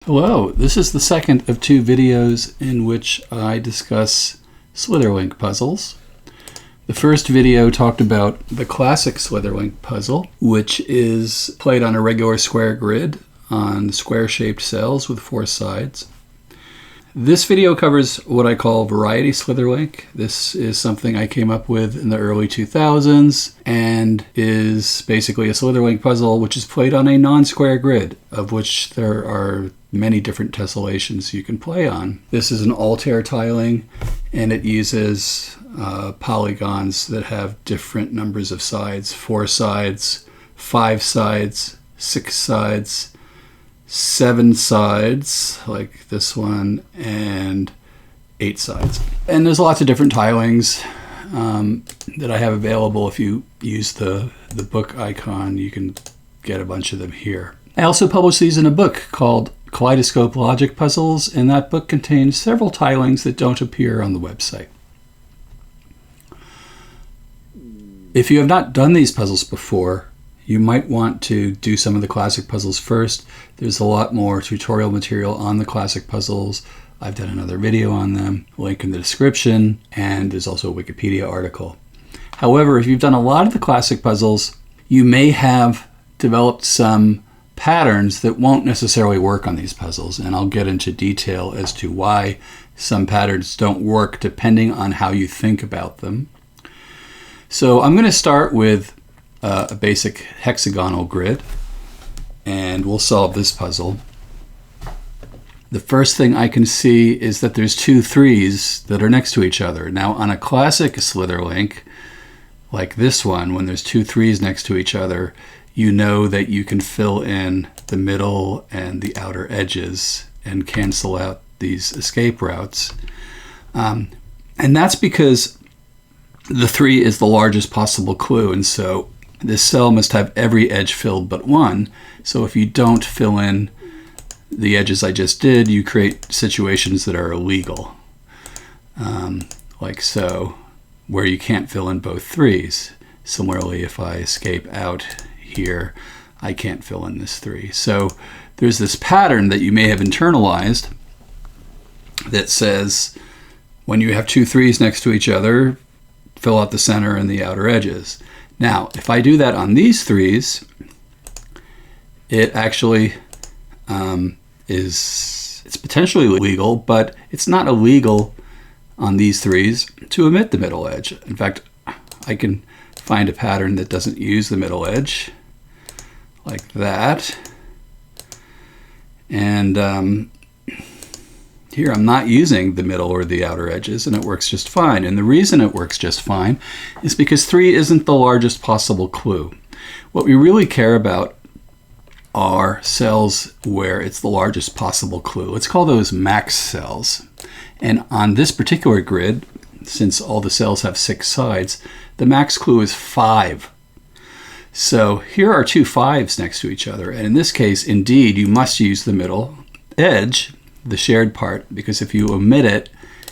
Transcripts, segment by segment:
Hello, this is the second of two videos in which I discuss Slitherlink puzzles. The first video talked about the classic Slitherlink puzzle, which is played on a regular square grid on square-shaped cells with four sides. This video covers what I call Variety Slitherlink. This is something I came up with in the early 2000s and is basically a Slitherlink puzzle which is played on a non-square grid, of which there are many different tessellations you can play on. This is an altair tiling, and it uses polygons that have different numbers of sides: 4 sides, 5 sides, 6 sides, 7 sides, like this one, and 8 sides. And there's lots of different tilings that I have available. If you use the book icon, you can get a bunch of them here. I also published these in a book called Kaleidoscope Logic Puzzles, and that book contains several tilings that don't appear on the website. If you have not done these puzzles before, you might want to do some of the classic puzzles first. There's a lot more tutorial material on the classic puzzles. I've done another video on them, link in the description, and there's also a Wikipedia article. However, if you've done a lot of the classic puzzles, you may have developed some patterns that won't necessarily work on these puzzles, and I'll get into detail as to why some patterns don't work depending on how you think about them. So I'm going to start with a basic hexagonal grid, and we'll solve this puzzle. The first thing I can see is that there's 2 3s that are next to each other. Now, on a classic Slitherlink, like this one, when there's 2 3s next to each other, you know that you can fill in the middle and the outer edges and cancel out these escape routes. And that's because the 3 is the largest possible clue, and so this cell must have every edge filled but one. So if you don't fill in the edges I just did, you create situations that are illegal. Like so, where you can't fill in both 3s. Similarly, if I escape out here, I can't fill in this 3. So there's this pattern that you may have internalized that says when you have 2 3s next to each other, fill out the center and the outer edges. Now, if I do that on these 3s, it actually it's potentially illegal, but it's not illegal on these 3s to omit the middle edge. In fact, I can find a pattern that doesn't use the middle edge, like that. And here I'm not using the middle or the outer edges, and it works just fine. And the reason it works just fine is because 3 isn't the largest possible clue. What we really care about are cells where it's the largest possible clue. Let's call those max cells. And on this particular grid, since all the cells have 6 sides, the max clue is 5. So here are 2 5s next to each other. And in this case, indeed, you must use the middle edge, the shared part, because if you omit it,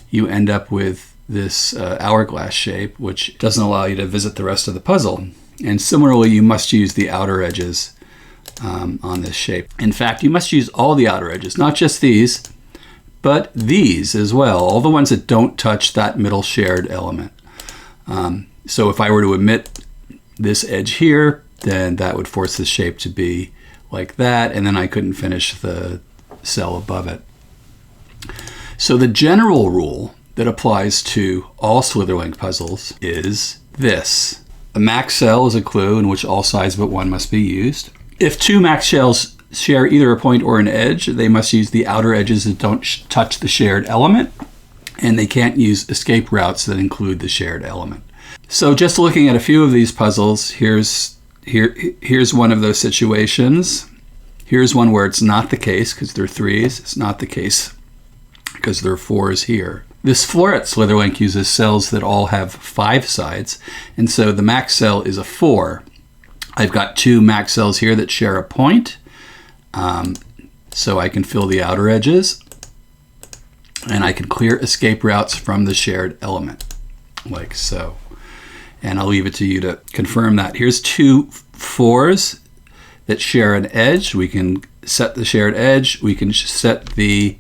you end up with this hourglass shape, which doesn't allow you to visit the rest of the puzzle. And similarly, you must use the outer edges on this shape. In fact, you must use all the outer edges, not just these, but these as well, all the ones that don't touch that middle shared element. So if I were to omit this edge here, then that would force the shape to be like that, and then I couldn't finish the cell above it. So the general rule that applies to all Slitherlink puzzles is this. A max cell is a clue in which all sides but one must be used. If 2 max cells share either a point or an edge, they must use the outer edges that don't touch the shared element, and they can't use escape routes that include the shared element. So just looking at a few of these puzzles, here's one of those situations. Here's one where it's not the case because they're 3s. It's not the case because there are 4s here. This floret Slitherlink uses cells that all have 5 sides, and so the max cell is a 4. I've got 2 max cells here that share a point, so I can fill the outer edges, and I can clear escape routes from the shared element, like so. And I'll leave it to you to confirm that. Here's 2 4s that share an edge. We can set the shared edge. We can set the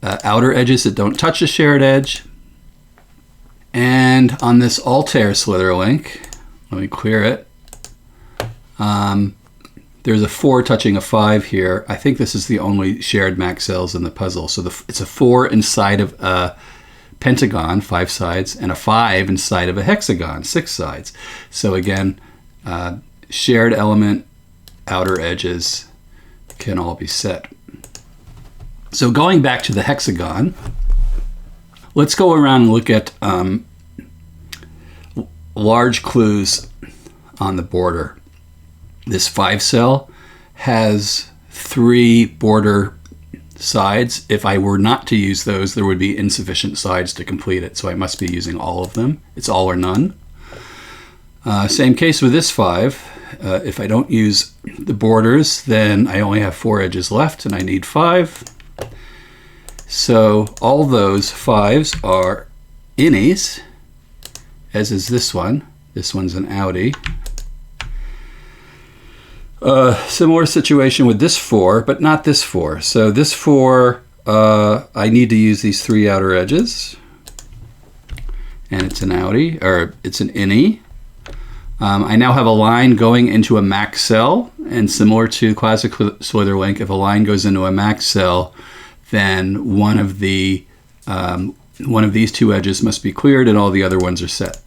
outer edges that don't touch the shared edge. And on this altair Slitherlink, let me clear it. There's a 4 touching a 5 here. I think this is the only shared max cells in the puzzle. So it's a 4 inside of a pentagon, 5 sides, and a 5 inside of a hexagon, 6 sides. So again, shared element, outer edges can all be set. So going back to the hexagon, let's go around and look at large clues on the border. This 5 cell has 3 border sides. If I were not to use those, there would be insufficient sides to complete it, so I must be using all of them. It's all or none. Same case with this 5. If I don't use the borders, then I only have 4 edges left, and I need 5. So all those 5s are innies, as is this one. This one's an outie. Similar situation with this 4, but not this 4. So this 4, I need to use these 3 outer edges, and it's an outie, or it's an innie. I now have a line going into a max cell, and similar to classic Slitherlink, if a line goes into a max cell, then one of these 2 edges must be cleared, and all the other ones are set.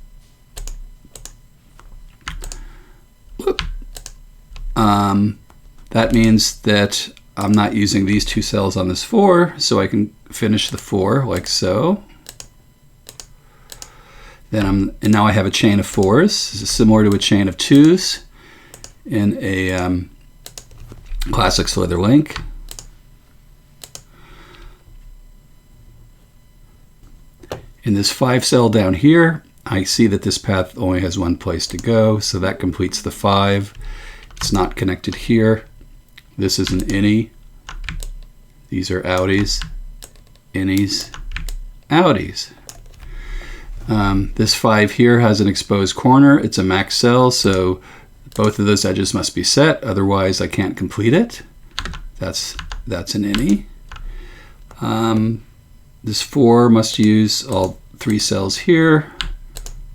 That means that I'm not using these 2 cells on this 4, so I can finish the 4 like so. And now I have a chain of 4s. This is similar to a chain of 2s in a classic Slitherlink. In this 5 cell down here, I see that this path only has 1 place to go, so that completes the 5. It's not connected here. This is an innie. These are outies, innies, outies. This 5 here has an exposed corner. It's a max cell, so both of those edges must be set, otherwise I can't complete it. That's an innie. This 4 must use all 3 cells here.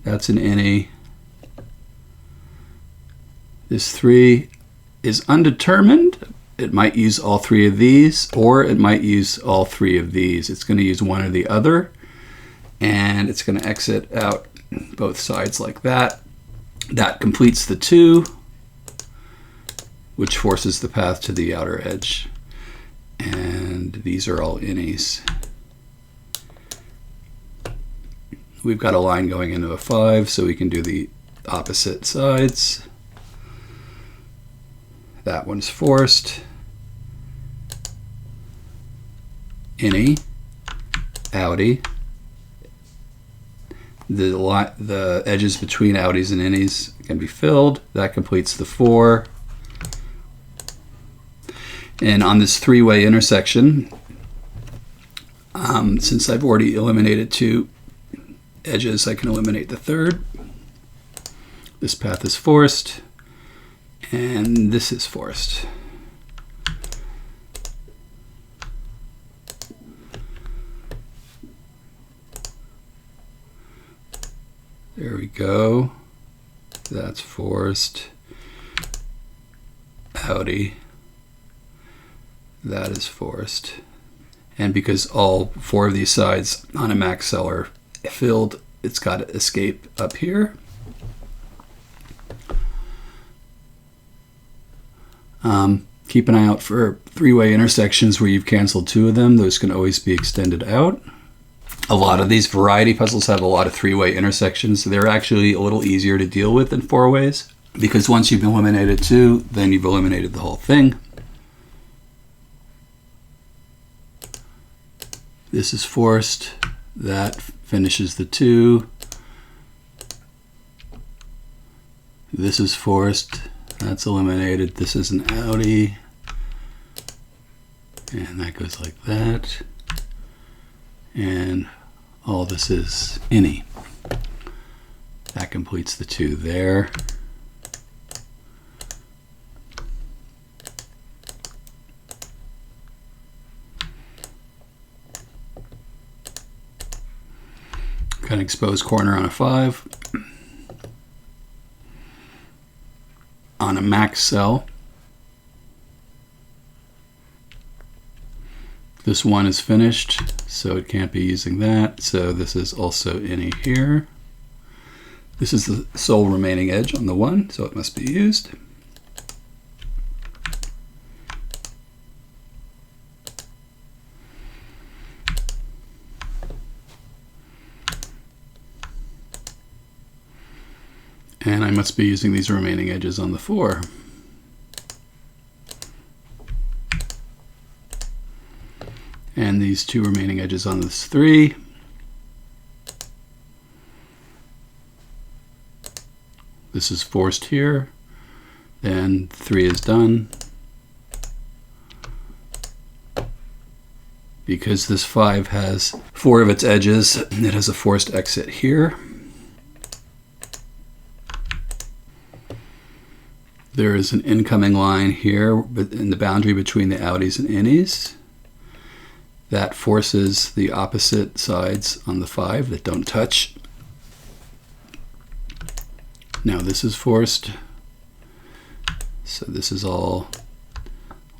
That's an innie. This 3 is undetermined. It might use all 3 of these, or it might use all 3 of these. It's going to use one or the other, and it's going to exit out both sides like that. That completes the 2, which forces the path to the outer edge. And these are all innies. We've got a line going into a 5, so we can do the opposite sides. That one's forced. Innie, outie. The edges between outies and innies can be filled. That completes the 4. And on this 3-way intersection, since I've already eliminated 2 edges, I can eliminate the 3rd. This path is forced, and this is forced. There we go. That's forced. Outie. That is forced. And because all 4 of these sides on a max cell are filled, it's got to escape up here. Keep an eye out for 3-way intersections where you've canceled 2 of them. Those can always be extended out. A lot of these variety puzzles have a lot of 3-way intersections. They're actually a little easier to deal with than 4-ways, because once you've eliminated 2, then you've eliminated the whole thing. This is forced. That finishes the 2. This is forced. That's eliminated. This is an outie. And that goes like that. And all this is innie. That completes the 2 there. Got an exposed corner on a 5. On a max cell, this one is finished, so it can't be using that. So this is also any here. This is the sole remaining edge on the 1, so it must be used. And I must be using these remaining edges on the 4. And these 2 remaining edges on this 3. This is forced here. Then 3 is done. Because this 5 has 4 of its edges, it has a forced exit here. There is an incoming line here in the boundary between the outies and innies. That forces the opposite sides on the 5 that don't touch. Now this is forced. So this is all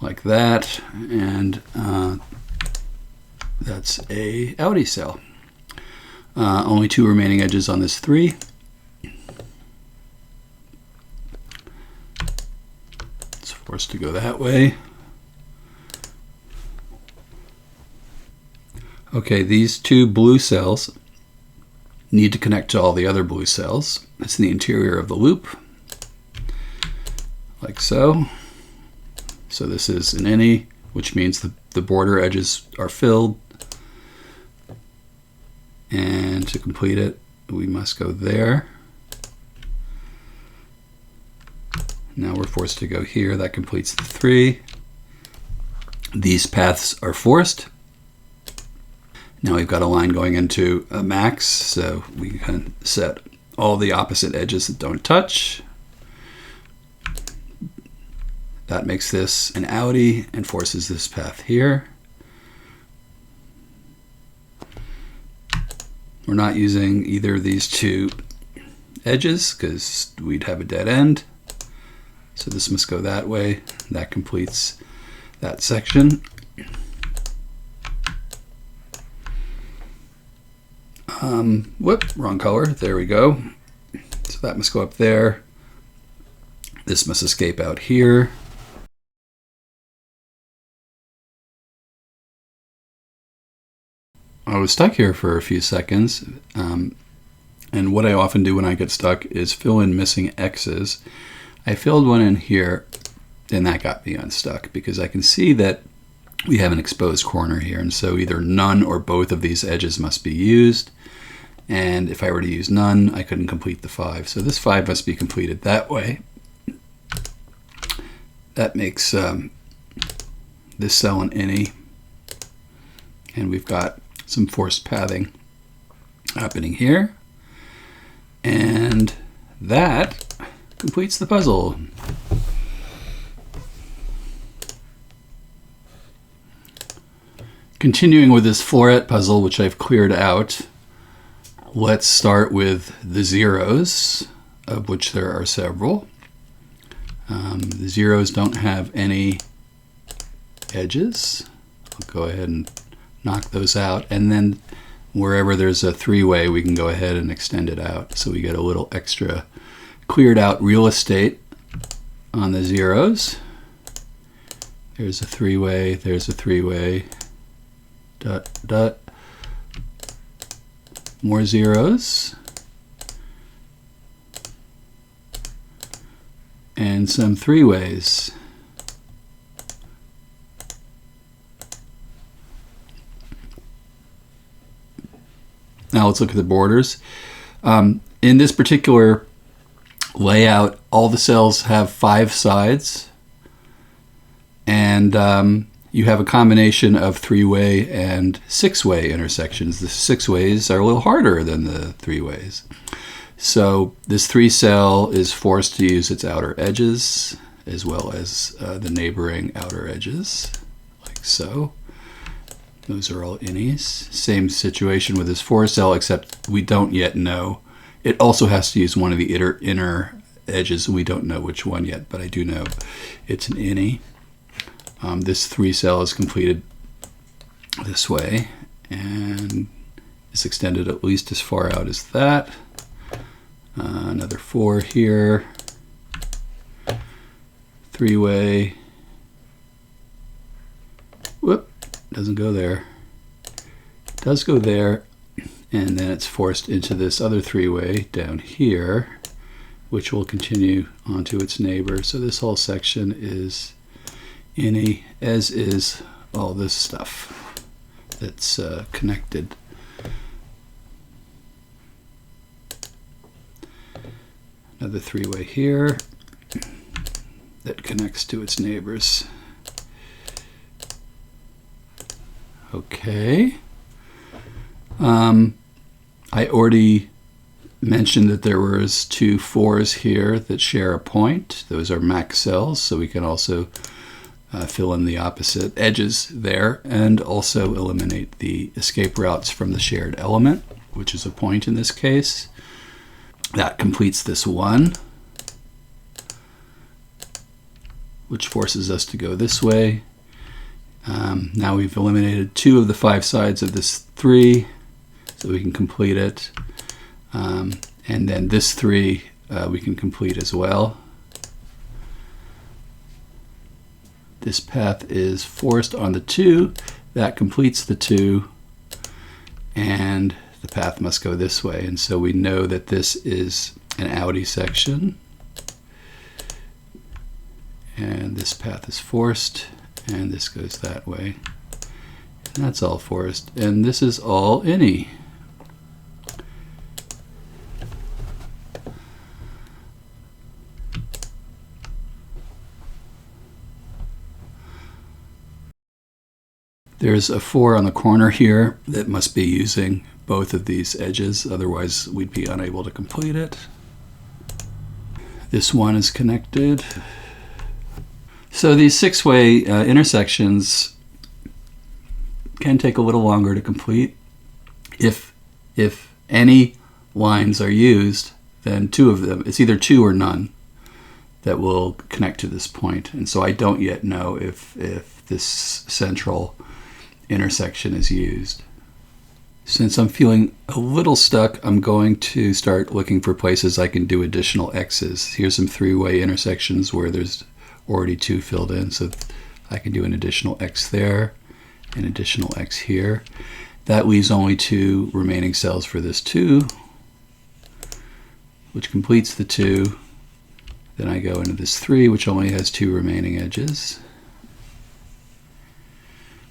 like that. And that's a outie cell. Only 2 remaining edges on this 3. Forced to go that way. Okay, these 2 blue cells need to connect to all the other blue cells. That's the interior of the loop, like so. So this is an innie, which means the border edges are filled. And to complete it, we must go there. Now we're forced to go here. That completes the 3. These paths are forced. Now we've got a line going into a max, so we can set all the opposite edges that don't touch. That makes this an outie and forces this path here. We're not using either of these 2 edges because we'd have a dead end. So this must go that way. That completes that section. Whoop, wrong color. There we go. So that must go up there. This must escape out here. I was stuck here for a few seconds. And what I often do when I get stuck is fill in missing X's. I filled one in here, and that got me unstuck because I can see that we have an exposed corner here, and so either none or both of these edges must be used. And if I were to use none, I couldn't complete the 5. So this 5 must be completed that way. That makes this cell an innie, and we've got some forced pathing happening here. And that completes the puzzle. Continuing with this floret puzzle, which I've cleared out, let's start with the zeros, of which there are several. The zeros don't have any edges. I'll go ahead and knock those out, and then wherever there's a 3-way, we can go ahead and extend it out, so we get a little extra cleared out real estate on the zeros. There's a 3-way, there's a 3-way, dot, dot. More zeros. And some 3-ways. Now let's look at the borders. In this particular layout, all the cells have 5 sides, and you have a combination of 3-way and 6-way intersections. The 6-ways are a little harder than the 3-ways. So this 3 cell is forced to use its outer edges as well as the neighboring outer edges, like so. Those are all innies. Same situation with this 4 cell, except we don't yet know. It also has to use one of the inner edges. We don't know which one yet, but I do know it's an innie. This 3 cell is completed this way and is extended at least as far out as that. Another 4 here. 3-way. Whoop, doesn't go there. Does go there, and then it's forced into this other 3-way down here, which will continue onto its neighbor. So this whole section is innie, as is all this stuff that's connected. Another 3-way here that connects to its neighbors. Okay. I already mentioned that there was 2 4s here that share a point. Those are max cells, so we can also fill in the opposite edges there and also eliminate the escape routes from the shared element, which is a point in this case. That completes this one, which forces us to go this way. Now we've eliminated 2 of the 5 sides of this 3, so we can complete it. And then this 3 we can complete as well. This path is forced on the 2. That completes the 2. And the path must go this way. And so we know that this is an outie section. And this path is forced. And this goes that way. And that's all forced. And this is all innie. There's a 4 on the corner here that must be using both of these edges, otherwise we'd be unable to complete it. This one is connected. So these 6-way intersections can take a little longer to complete. If any lines are used, then 2 of them, it's either 2 or none, that will connect to this point. And so I don't yet know if this central intersection is used. Since I'm feeling a little stuck, I'm going to start looking for places I can do additional X's. Here's some 3-way intersections where there's already 2 filled in, so I can do an additional X there, an additional X here. That leaves only 2 remaining cells for this 2, which completes the 2. Then I go into this 3, which only has 2 remaining edges.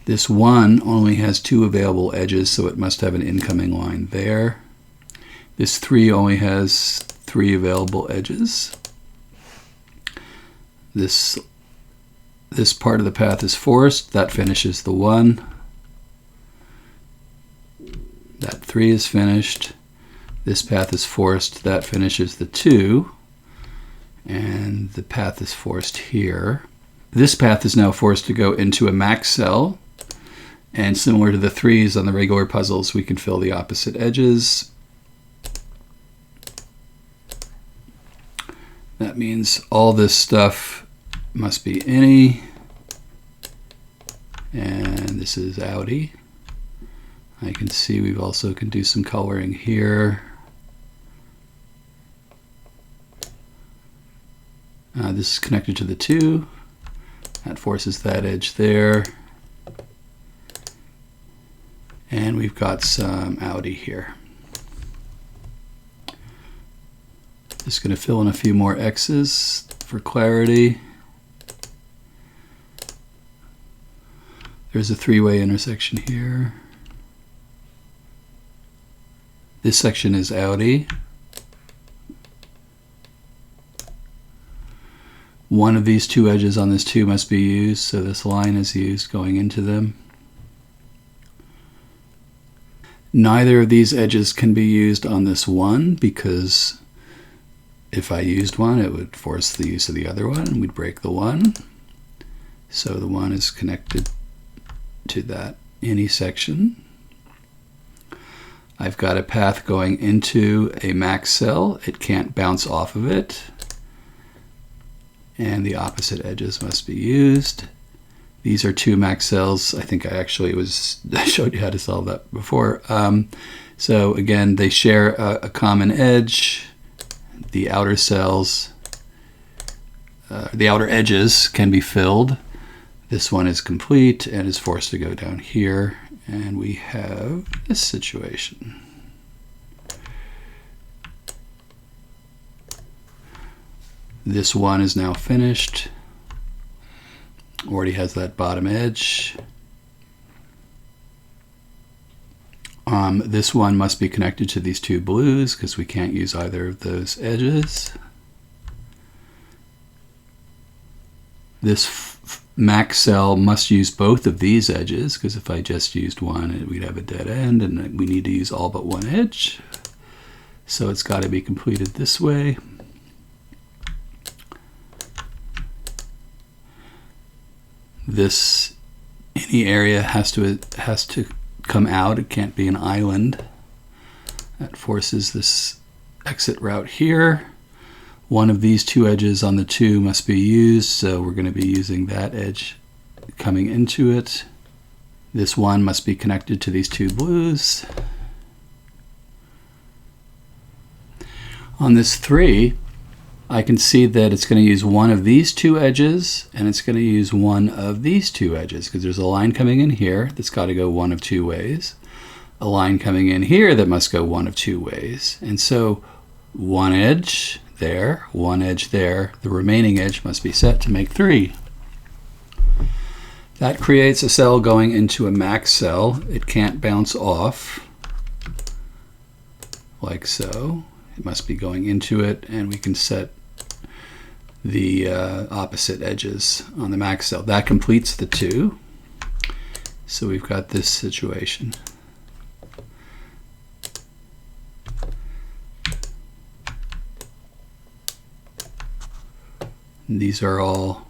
This 1 only has 2 available edges, so it must have an incoming line there. This 3 only has 3 available edges. This part of the path is forced. That finishes the 1. That 3 is finished. This path is forced. That finishes the 2. And the path is forced here. This path is now forced to go into a max cell. And similar to the 3s on the regular puzzles, we can fill the opposite edges. That means all this stuff must be innie. And this is outie. I can see we also can do some coloring here. This is connected to the 2. That forces that edge there. And we've got some outie here. Just going to fill in a few more X's for clarity. There's a 3-way intersection here. This section is outie. One of these 2 edges on this 2 must be used, so this line is used going into them. Neither of these edges can be used on this 1 because if I used one, it would force the use of the other one and we'd break the 1. So the 1 is connected to that any section. I've got a path going into a max cell. It can't bounce off of it. And the opposite edges must be used. These are two max cells. I think I showed you how to solve that before. So again, they share a common edge. The outer cells, the outer edges can be filled. This one is complete and is forced to go down here. And we have this situation. This one is now finished. Already has that bottom edge. This one must be connected to these two blues because we can't use either of those edges. This max cell must use both of these edges because if I just used one, we'd have a dead end, and we need to use all but one edge. So it's got to be completed this way. This any area has to come out. It can't be an island. That forces this exit route here. One of these two edges on the two must be used, so we're going to be using that edge coming into it. This one must be connected to these two blues. On this 3, I can see that it's going to use one of these two edges and it's going to use one of these two edges because there's a line coming in here that's got to go one of two ways, a line coming in here that must go one of two ways. And so one edge there, one edge there, the remaining edge must be set to make 3. That creates a cell going into a max cell. It can't bounce off like so. It must be going into it, and we can set the opposite edges on the max cell. That completes the 2. So we've got this situation. And these are all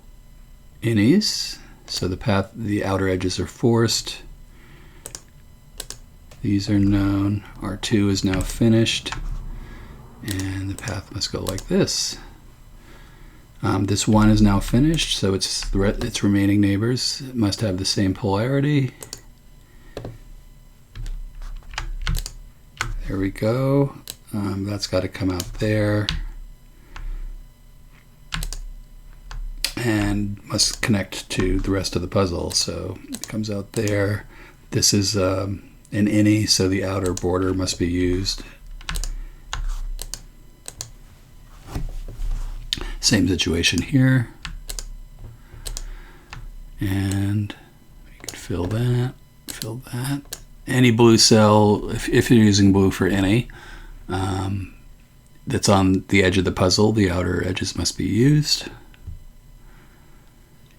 innies. So the outer edges are forced. These are known. R2 is now finished. And the path must go like this. This one is now finished, so its remaining neighbors must have the same polarity. There we go. That's got to come out there. And must connect to the rest of the puzzle. So it comes out there. This is an innie, so the outer border must be used. Same situation here. And we can fill that, fill that. Any blue cell, if you're using blue for any, that's on the edge of the puzzle, the outer edges must be used.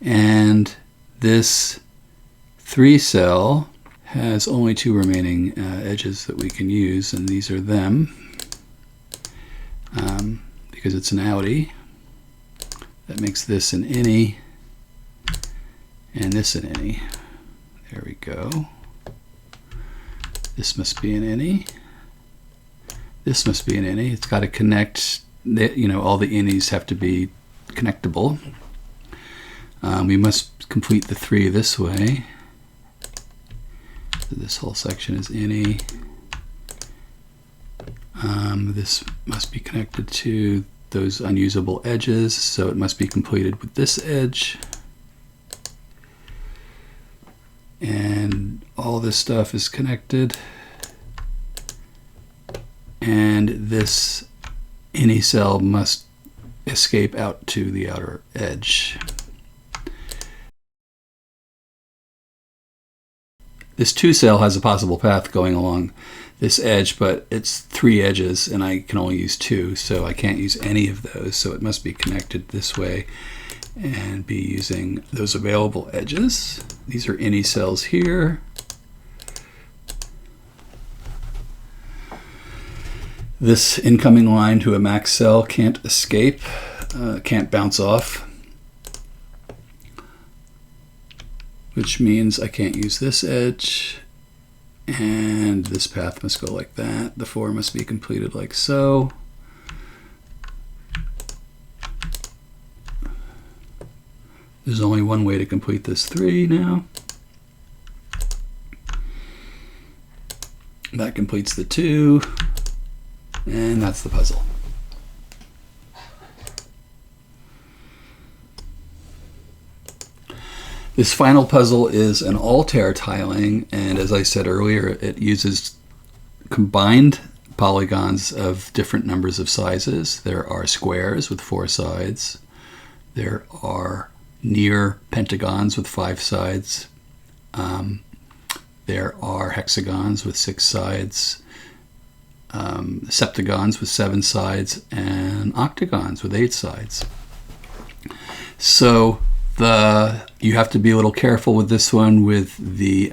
And this 3 cell has only 2 remaining edges that we can use, and these are them because it's an outie. That makes this an innie and this an innie. There we go. This must be an innie. This must be an innie. It's got to connect. All the innies have to be connectable. We must complete the 3 this way. So this whole section is innie. This must be connected to those unusable edges, so it must be completed with this edge. And all this stuff is connected. And this innie cell must escape out to the outer edge. This 2 cell has a possible path going along this edge, but it's 3 edges and I can only use 2, so I can't use any of those, so it must be connected this way and be using those available edges. These are innie cells here. This incoming line to a max cell can't escape, can't bounce off. which means I can't use this edge, and this path must go like that. The 4 must be completed like so. There's only one way to complete this 3 now. That completes the 2, and that's the puzzle. This final puzzle is an altair tiling, and as I said earlier, it uses combined polygons of different numbers of sizes. There are squares with 4 sides. There are near pentagons with 5 sides. There are hexagons with 6 sides, septagons with 7 sides, and octagons with 8 sides. So you have to be a little careful with this one with the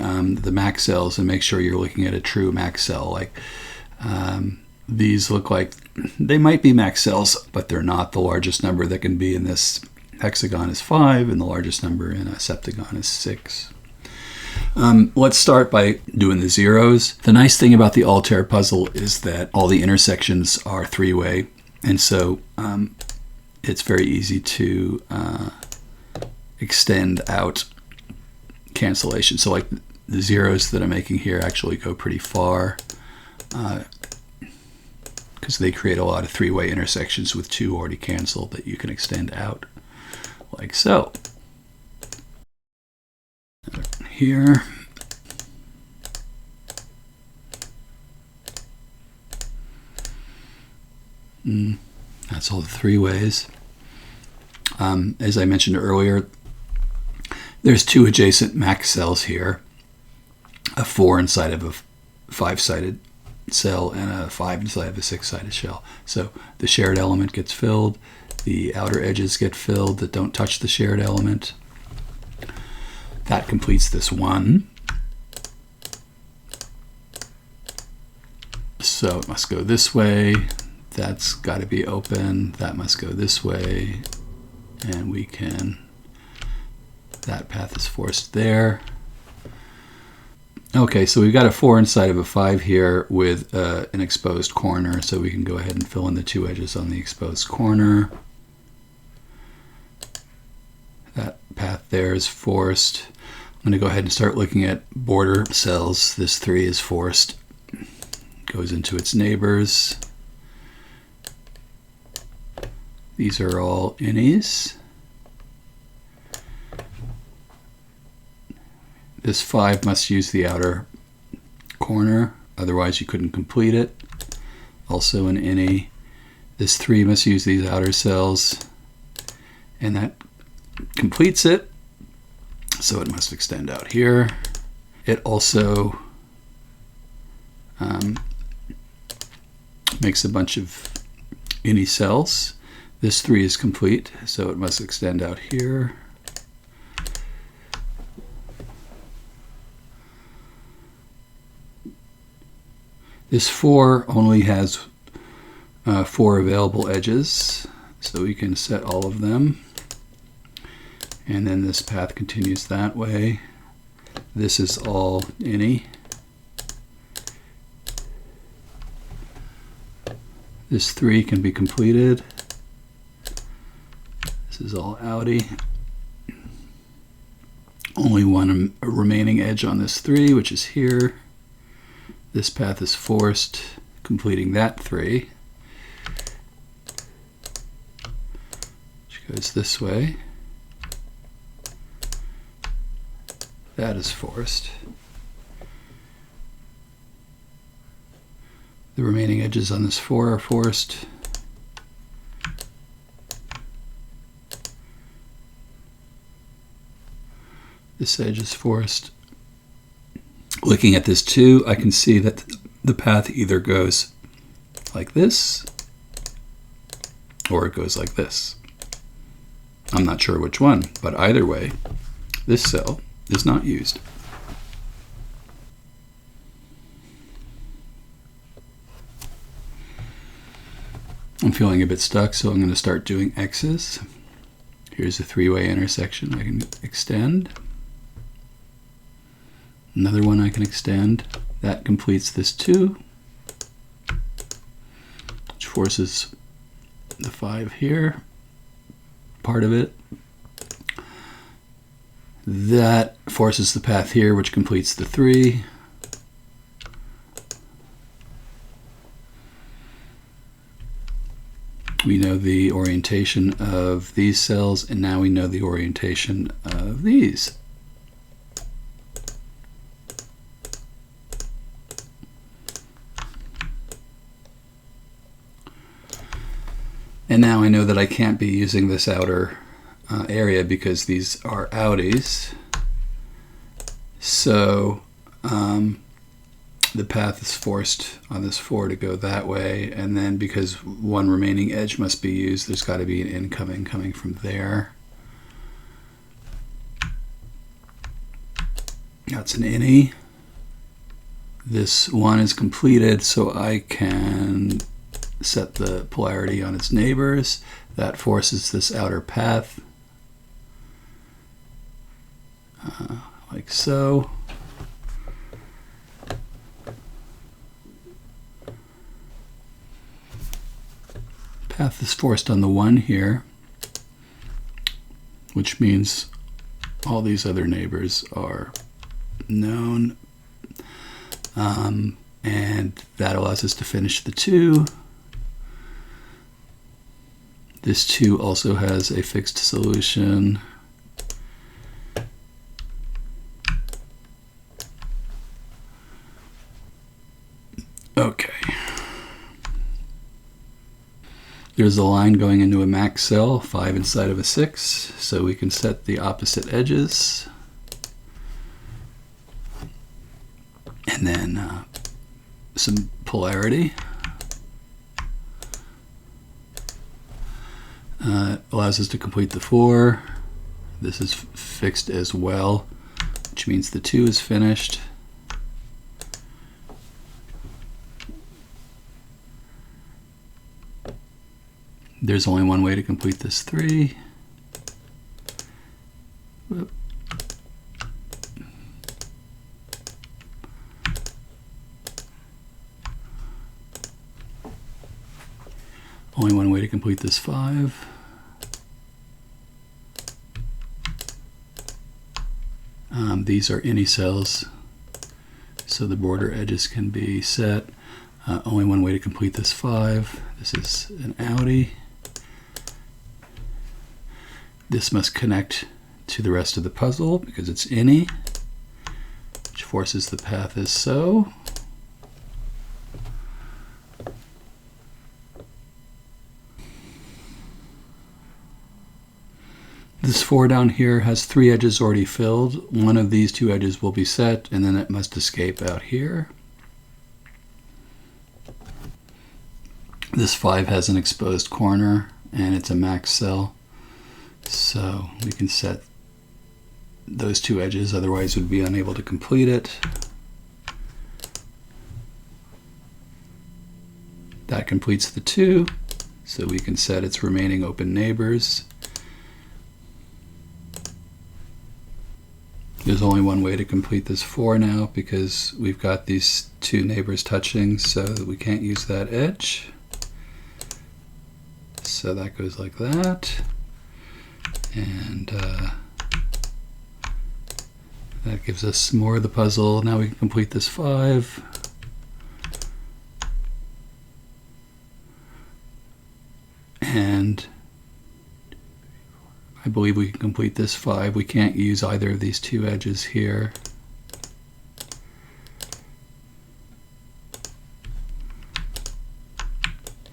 max cells and make sure you're looking at a true max cell. Like these look like they might be max cells, but they're not. The largest number that can be in this hexagon is 5, and the largest number in a septagon is 6. Let's start by doing the zeros. The nice thing about the altair puzzle is that all the intersections are 3-way, and so it's very easy to extend out cancellation. So like the zeros that I'm making here actually go pretty far because they create a lot of 3-way intersections with 2 already canceled that you can extend out like so. Here. That's all the 3 ways. As I mentioned earlier, there's 2 adjacent max cells here, a 4 inside of a 5-sided cell and a 5 inside of a 6-sided shell. So the shared element gets filled, the outer edges get filled that don't touch the shared element. That completes this 1. So it must go this way. That's got to be open. That must go this way. And we can, that path is forced there. Okay, so we've got a 4 inside of a 5 here with an exposed corner. So we can go ahead and fill in the 2 edges on the exposed corner. That path there is forced. I'm going to go ahead and start looking at border cells. This 3 is forced, goes into its neighbors. These are all innies. This 5 must use the outer corner, otherwise you couldn't complete it. Also an innie. This 3 must use these outer cells, and that completes it. So it must extend out here. It also makes a bunch of innie cells. This 3 is complete, so it must extend out here. This 4 only has 4 available edges, so we can set all of them. And then this path continues that way. This is all innie. This 3 can be completed. This is all outie. Only one remaining edge on this 3, which is here. This path is forced, completing that 3, which goes this way. That is forced. The remaining edges on this 4 are forced. This edge is forced. Looking at this 2, I can see that the path either goes like this or it goes like this. I'm not sure which one, but either way, this cell is not used. I'm feeling a bit stuck, so I'm going to start doing X's. Here's a 3-way intersection I can extend. Another one I can extend. That completes this 2, which forces the 5 here, part of it. That forces the path here, which completes the 3. We know the orientation of these cells, and now we know the orientation of these. And now I know that I can't be using this outer area because these are outies. So the path is forced on this 4 to go that way, and then because one remaining edge must be used, there's got to be an incoming coming from there. That's an innie. This one is completed, so I can set the polarity on its neighbors. That forces this outer path, like so. Path is forced on the 1 here, which means all these other neighbors are known, and that allows us to finish the 2. This 2 also has a fixed solution. Okay. There's a line going into a max cell, 5 inside of a 6, so we can set the opposite edges. And then some polarity. Allows us to complete the 4. This is fixed as well, which means the 2 is finished. There's only one way to complete this 3. Whoop. Only one way to complete this 5. These are any cells, so the border edges can be set. Only one way to complete this 5. This is an outie. This must connect to the rest of the puzzle because it's any, which forces the path as so. This 4 down here has 3 edges already filled. One of these 2 edges will be set, and then it must escape out here. This 5 has an exposed corner, and it's a max cell. So we can set those 2 edges, otherwise we'd be unable to complete it. That completes the 2, so we can set its remaining open neighbors. There's only one way to complete this 4 now because we've got these 2 neighbors touching, so we can't use that edge. So that goes like that. And that gives us more of the puzzle. Now we can complete this 5. And I believe we can complete this 5. We can't use either of these 2 edges here.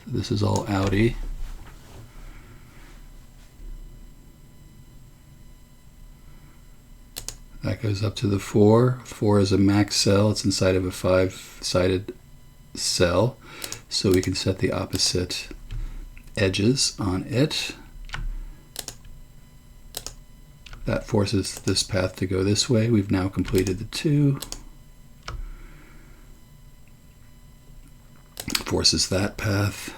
So this is all outie. That goes up to the 4. 4 is a max cell. It's inside of a 5-sided cell. So we can set the opposite edges on it. That forces this path to go this way. We've now completed the 2. Forces that path.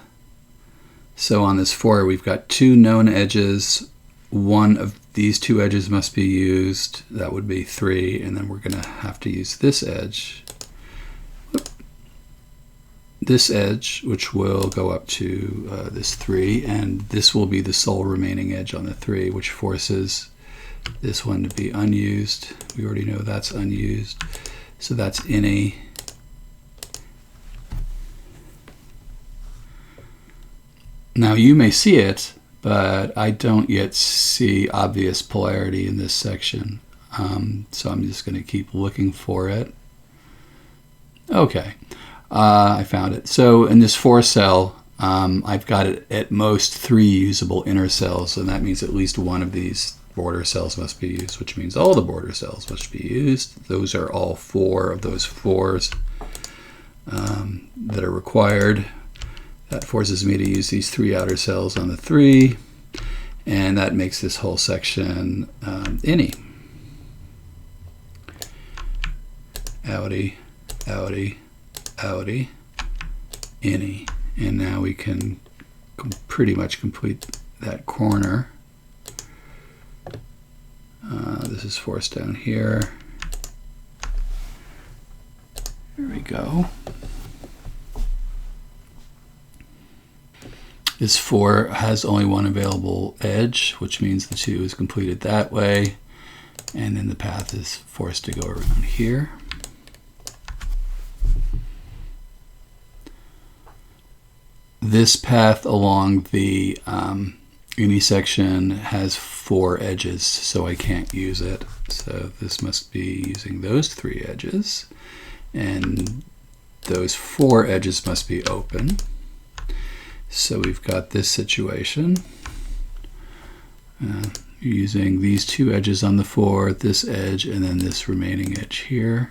So on this 4, we've got 2 known edges. One of these two edges must be used. That would be 3, and then we're going to have to use this edge. This edge, which will go up to this 3, and this will be the sole remaining edge on the 3, which forces this one to be unused. We already know that's unused, so that's any. Now you may see it, but I don't yet see obvious polarity in this section, so I'm just going to keep looking for it. Okay. I found it. So in this 4 cell, I've got it at most 3 usable inner cells, and that means at least one of these border cells must be used, which means all the border cells must be used. Those are all 4 of those 4s that are required. That forces me to use these 3 outer cells on the 3, and that makes this whole section any. Outie, outie, outie, any. And now we can pretty much complete that corner. This is forced down here. There we go. This 4 has only one available edge, which means the 2 is completed that way. And then the path is forced to go around here. This path along the uni section has 4 edges, so I can't use it. So this must be using those 3 edges, and those 4 edges must be open. So we've got this situation. Using these 2 edges on the 4, this edge, and then this remaining edge here.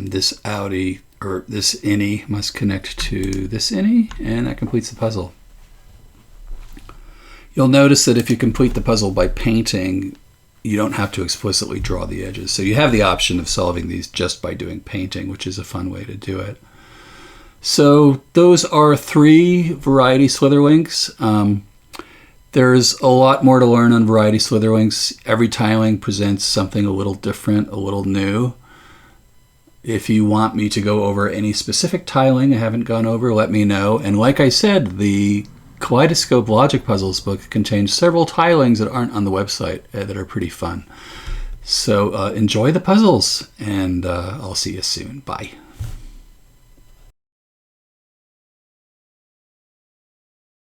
This outie, or this any, must connect to this any, and that completes the puzzle. You'll notice that if you complete the puzzle by painting, you don't have to explicitly draw the edges. So you have the option of solving these just by doing painting, which is a fun way to do it. So those are 3 Variety Slitherlinks. There's a lot more to learn on Variety Slitherlinks. Every tiling presents something a little different, a little new. If you want me to go over any specific tiling I haven't gone over, let me know. And like I said, the Kaleidoscope Logic Puzzles book contains several tilings that aren't on the website that are pretty fun. So enjoy the puzzles, and I'll see you soon. Bye.